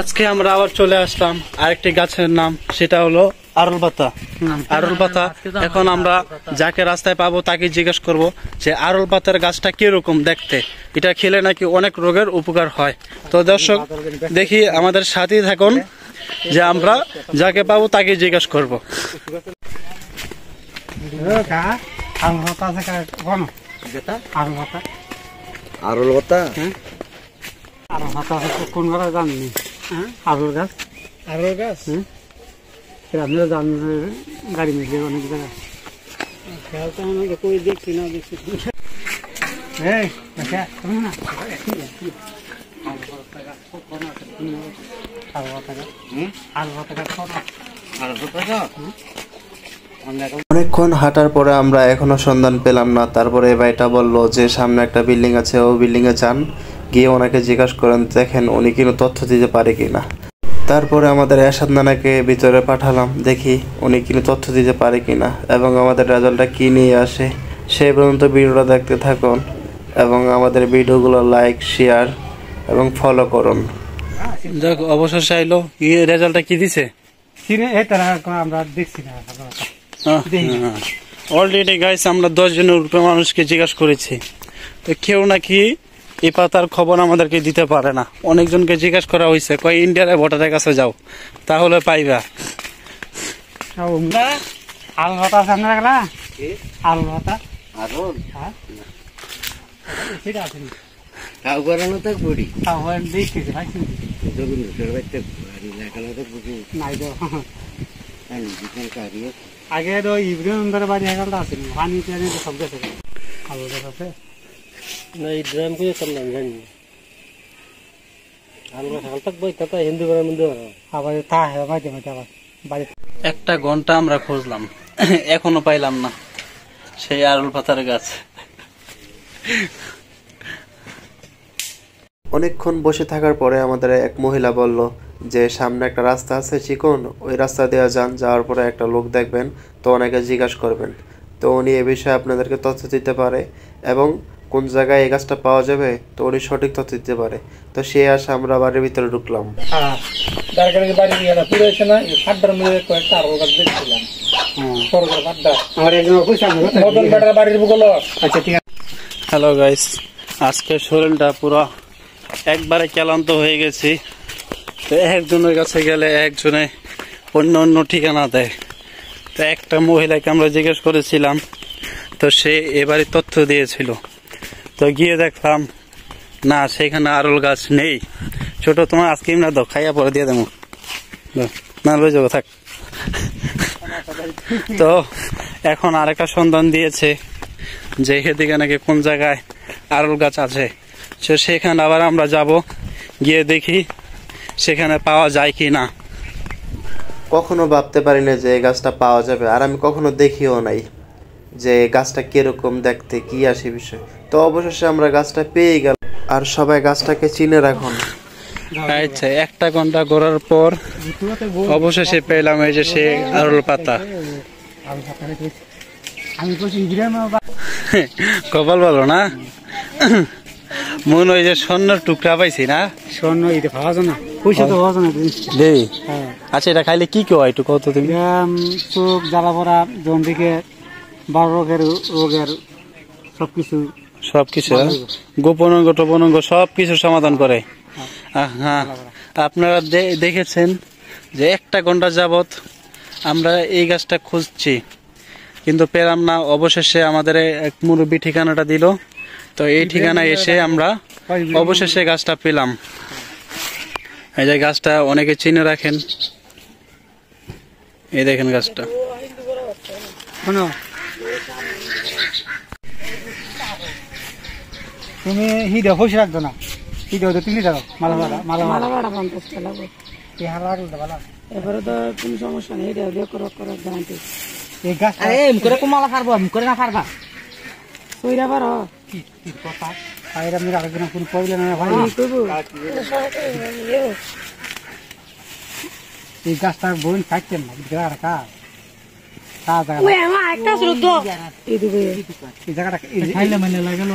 আজকে আমরা আবার চলে আসলাম আরেকটি গাছের নাম, সেটা হলো আরল পাতা। আরল পাতা এখন আমরা যাকে রাস্তায় পাবো তাকে জিজ্ঞেস করব যে আরল পাতার গাছটা কিরকম দেখতে, এটা খেলে নাকি অনেক রোগের উপকার হয়। তো দর্শক দেখি আমাদের সাথেই থাকুন, যে আমরা যাকে পাবো তাকে জিজ্ঞেস করবো। আরল পাতা কোন গাছ জাননি? আরল গাছ, আরল গাছ আপনিও জান, গাড়ি মিশলে অনেক জায়গা খেয়াল তো আমাকে কই দেখছি না দেখছি। অনেকক্ষণ হাঁটার পরে আমরা এখনো সন্ধান পেলাম না। তারপরে এই ভাইটা বললো যে সামনে একটা বিল্ডিং আছে, ও বিল্ডিং এ যান, গিয়ে ওনাকে জিজ্ঞাসা করেন দেখেন উনি কিন্তু তথ্য দিতে পারে কিনা। তারপরে আমাদের এরশাদ নানাকে ভিতরে পাঠালাম, দেখি উনি কিন্তু তথ্য দিতে পারে কিনা এবং আমাদের রেজাল্টটা কি নিয়ে আসে। সেই পর্যন্ত ভিডিওটা দেখতে থাকুন এবং আমাদের ভিডিওগুলো লাইক, শেয়ার এবং ফলো করুন। দেখ অবশেষে আইলো, রেজাল্টটা কি দিছে আমরা দেখছি না। অলরেডি গাইস আমরা 10 জনের উপরে মানুষকে জিজ্ঞাসা করেছি, তো কেউ নাকি এই পাতার খবর আমাদেরকে দিতে পারে না। অনেকজনকে জিজ্ঞাসা করা হয়েছে, কয় ইন্ডিয়ার ভোটারের কাছে যাও তাহলে পাইবা। আলু ভাতা সামনে রাখলা, আলু ভাতা সেটা আছে আগে তো ইব্রাহিম বাড়ি হেকালটা আছে, পানি সব গেছে। আলু গাছ আছে না, ইব্রাহিম কে করলাম জানি আলু গাছ হালতাক বই তা হিন্দু বাড়ির মধ্যে আবার তা হয় মাঝে মাঝে আবার বাড়ি। 1 ঘন্টা আমরা খুঁজলাম, এখনো পাইলাম না সেই আরল পাতার গাছ। অনেকক্ষণ বসে থাকার পরে আমাদের এক মহিলা বলল যে সামনে একটা রাস্তা আছে চিকন, ওই রাস্তা দিয়ে যান, যাওয়ার পরে একটা লোক দেখবেন, তো অনেকে জিজ্ঞাসা করবেন, তো উনি এ বিষয়ে আপনাদেরকে তথ্য দিতে পারে এবং কোন জায়গায় এই গাছটা পাওয়া যাবে তো উনি সঠিক তথ্য দিতে পারে। তো সে আসে আমরা বাড়ির ভিতরে ঢুকলাম। হ্যালো গাইস, আজকে শরীরটা পুরো একবারে ক্লান্ত হয়ে গেছি। তো একজনের কাছে গেলে একজনে অন্য অন্য ঠিকানা দেয়। তো একটা মহিলাকে আমরা জিজ্ঞেস করেছিলাম, তো সে এবারে তথ্য দিয়েছিল। তো গিয়ে দেখলাম না, সেখানে আরল গাছ নেই। ছোট তোমার আইসক্রিম না দাও, খাইয়া পরে দিয়ে দেবো না, লয়ে যাবো থাক। তো এখন আরেকটা সন্ধান দিয়েছে যে এদিকে নাকি কোন জায়গায় আরল গাছ আছে। তো সেখানে আবার আমরা যাব, গিয়ে দেখি সেখানে পাওয়া যায় কি না। কখনো ভাবতে পারি না যে এই গাছটা পাওয়া যাবে, আর আমি কখনো দেখিও নাই যে গাছটা কিরকম দেখতে, কি আসে বিষয়। তো অবশেষে আমরা গাছটা পেয়ে গেল, আর সবাই গাছটাকে চিনে রাখুন। আচ্ছা, 1 ঘন্টা ঘোরার পর অবশেষে পেলাম এই যে সে আরল পাতা। কপাল ভালো না, মনে হয় যে স্বর্ণের টুকরা পাইছি না। স্বর্ণ এটা পাওয়া যায় না, পয়সা তো পাওয়া যায় না। আচ্ছা, এটা খাইলে কি কেউ একটু কত তুমি? চোখ জ্বালা পড়া, জন থেকে 12 রোগের সবকিছু গোপনাঙ্গ টোপনাঙ্গ সবকিছু সমাধান করে। হ্যাঁ, আপনারা দেখেছেন যে 1 ঘন্টা যাবত আমরা এই গাছটা খুঁজছি, কিন্তু পেলাম না। অবশেষে আমাদের এক মুরব্বী ঠিকানাটা দিল, তো এই ঠিকানায় এসে আমরা অবশেষে গাছটা পেলাম। এই যে গাছটা অনেকে চিনে রাখেন, এই দেখেন গাছটা। তুমি হিডা পয়সা রাখতো না, হিডা তুমি যাও মালা মালা মালা মালা 50 টাকা লাগবে। এবারে তো কোনো সমস্যা নেই, এটা দিয়ে করো জানতে। এই গাছ এম করে কমালা পারবো, আমি করে না পারবা কইরা পারো কি কথা। আইরা আমি আরেকজন কোন প্রবলেম না ভাই, এই গাছটা বোন থাকতেন না, আর কা এই জায়গাটা খাইলে মানে লাগালো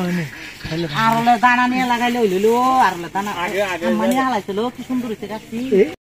আর দানা নিয়ে লাগাইলে হইলো আর দানা মানে হালাইছিল কি সুন্দর হয়েছে গাছটি